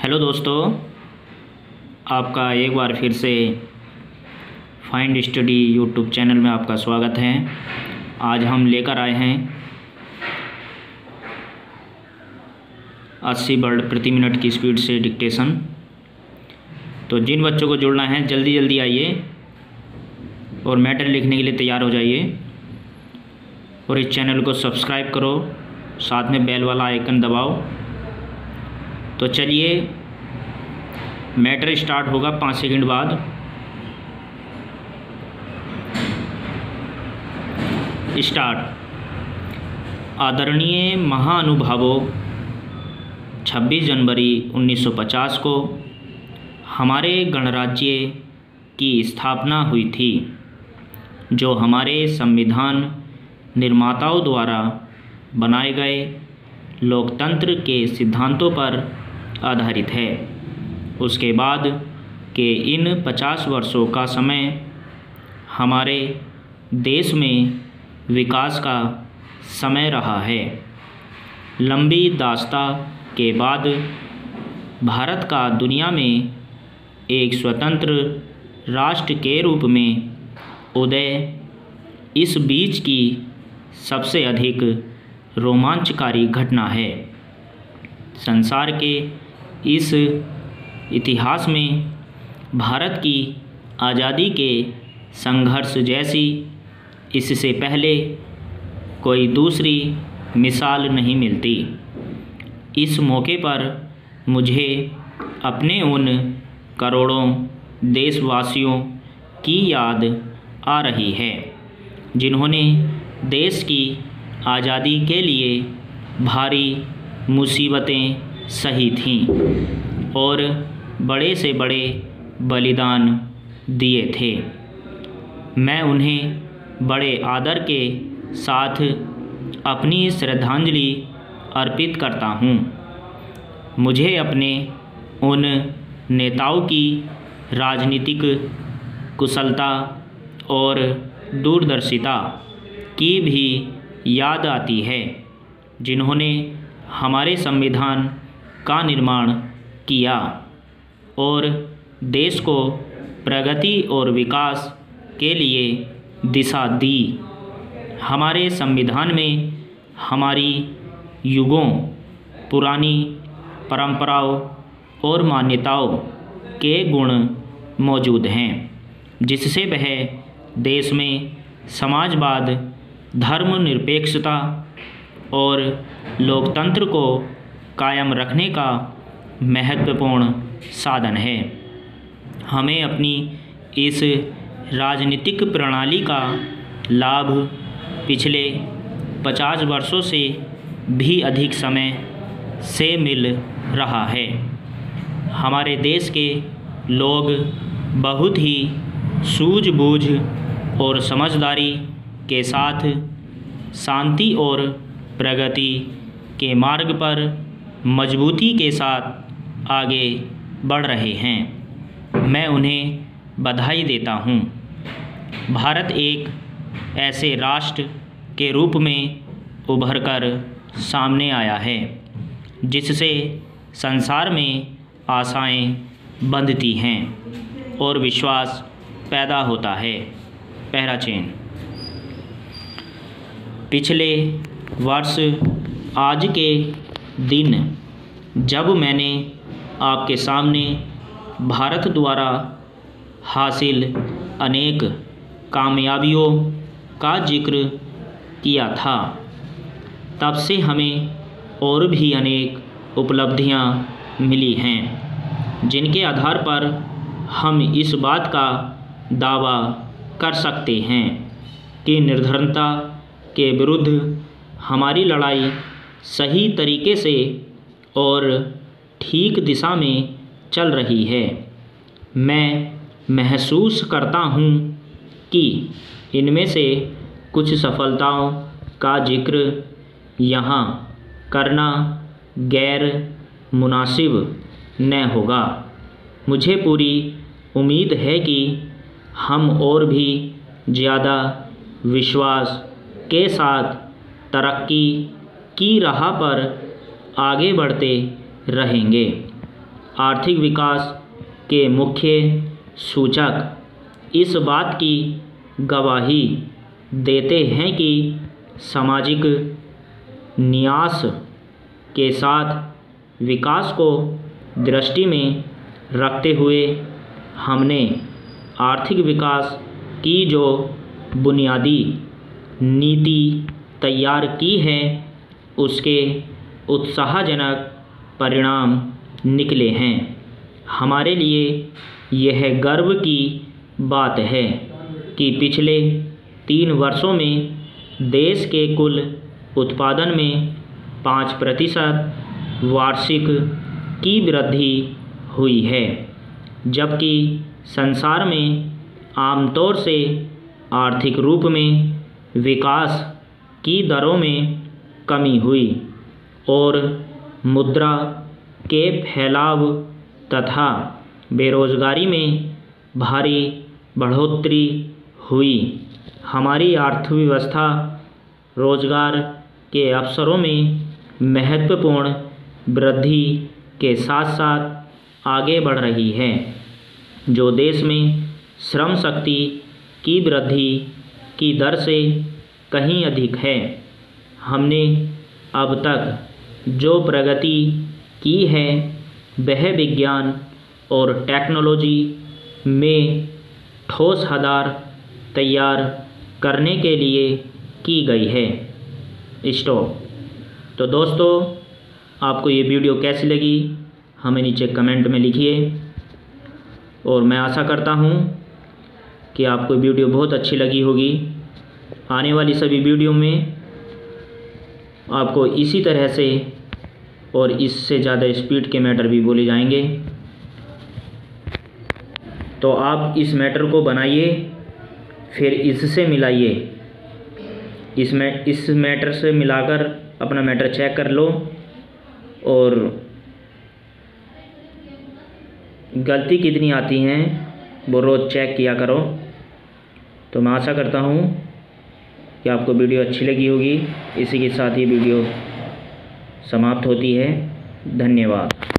Hello दोस्तों, आपका एक बार फिर से फाइंड स्टडी यूट्यूब चैनल में आपका स्वागत है। आज हम लेकर आए हैं 80 वर्ड प्रति मिनट की स्पीड से डिक्टेशन। तो जिन बच्चों को जुड़ना है जल्दी जल्दी आइए और मैटर लिखने के लिए तैयार हो जाइए और इस चैनल को सब्सक्राइब करो, साथ में बेल वाला आइकन दबाओ। तो चलिए, मैटर स्टार्ट होगा 5 सेकंड बाद। स्टार्ट। आदरणीय महानुभावों, 26 जनवरी 1950 को हमारे गणराज्य की स्थापना हुई थी, जो हमारे संविधान निर्माताओं द्वारा बनाए गए लोकतंत्र के सिद्धांतों पर आधारित है। उसके बाद के इन 50 वर्षों का समय हमारे देश में विकास का समय रहा है। लंबी दास्तां के बाद भारत का दुनिया में एक स्वतंत्र राष्ट्र के रूप में उदय इस बीच की सबसे अधिक रोमांचकारी घटना है। संसार के इस इतिहास में भारत की आज़ादी के संघर्ष जैसी इससे पहले कोई दूसरी मिसाल नहीं मिलती। इस मौके पर मुझे अपने उन करोड़ों देशवासियों की याद आ रही है, जिन्होंने देश की आज़ादी के लिए भारी मुसीबतें सही थीं और बड़े से बड़े बलिदान दिए थे। मैं उन्हें बड़े आदर के साथ अपनी श्रद्धांजलि अर्पित करता हूँ। मुझे अपने उन नेताओं की राजनीतिक कुशलता और दूरदर्शिता की भी याद आती है, जिन्होंने हमारे संविधान का निर्माण किया और देश को प्रगति और विकास के लिए दिशा दी। हमारे संविधान में हमारी युगों पुरानी परंपराओं और मान्यताओं के गुण मौजूद हैं, जिससे वह देश में समाजवाद, धर्मनिरपेक्षता और लोकतंत्र को कायम रखने का महत्वपूर्ण साधन है। हमें अपनी इस राजनीतिक प्रणाली का लाभ पिछले 50 वर्षों से भी अधिक समय से मिल रहा है। हमारे देश के लोग बहुत ही सूझबूझ और समझदारी के साथ शांति और प्रगति के मार्ग पर मजबूती के साथ आगे बढ़ रहे हैं। मैं उन्हें बधाई देता हूँ। भारत एक ऐसे राष्ट्र के रूप में उभरकर सामने आया है, जिससे संसार में आशाएं बंधती हैं और विश्वास पैदा होता है। पहला चेन। पिछले वर्ष आज के दिन जब मैंने आपके सामने भारत द्वारा हासिल अनेक कामयाबियों का जिक्र किया था, तब से हमें और भी अनेक उपलब्धियां मिली हैं, जिनके आधार पर हम इस बात का दावा कर सकते हैं कि निर्धनता के विरुद्ध हमारी लड़ाई सही तरीके से और ठीक दिशा में चल रही है। मैं महसूस करता हूँ कि इनमें से कुछ सफलताओं का जिक्र यहाँ करना गैर मुनासिब न होगा। मुझे पूरी उम्मीद है कि हम और भी ज़्यादा विश्वास के साथ तरक्की की राह पर आगे बढ़ते रहेंगे। आर्थिक विकास के मुख्य सूचक इस बात की गवाही देते हैं कि सामाजिक न्यास के साथ विकास को दृष्टि में रखते हुए हमने आर्थिक विकास की जो बुनियादी नीति तैयार की है उसके उत्साहजनक परिणाम निकले हैं। हमारे लिए यह गर्व की बात है कि पिछले 3 वर्षों में देश के कुल उत्पादन में 5% वार्षिक की वृद्धि हुई है, जबकि संसार में आमतौर से आर्थिक रूप में विकास की दरों में कमी हुई और मुद्रा के फैलाव तथा बेरोजगारी में भारी बढ़ोतरी हुई। हमारी अर्थव्यवस्था रोजगार के अवसरों में महत्वपूर्ण वृद्धि के साथ साथ आगे बढ़ रही है, जो देश में श्रम शक्ति की वृद्धि की दर से कहीं अधिक है। हमने अब तक जो प्रगति की है वह विज्ञान और टेक्नोलॉजी में ठोस आधार तैयार करने के लिए की गई है। स्टॉप। तो दोस्तों, आपको ये वीडियो कैसी लगी हमें नीचे कमेंट में लिखिए और मैं आशा करता हूँ कि आपको वीडियो बहुत अच्छी लगी होगी। आने वाली सभी वीडियो में आपको इसी तरह से और इससे ज़्यादा स्पीड के मैटर भी बोले जाएंगे। तो आप इस मैटर को बनाइए, फिर इससे मिलाइए, इस मैटर से मिलाकर अपना मैटर चेक कर लो और गलती कितनी आती हैं वो रोज़ चेक किया करो। तो मैं आशा करता हूँ कि आपको वीडियो अच्छी लगी होगी। इसी के साथ ही वीडियो समाप्त होती है। धन्यवाद।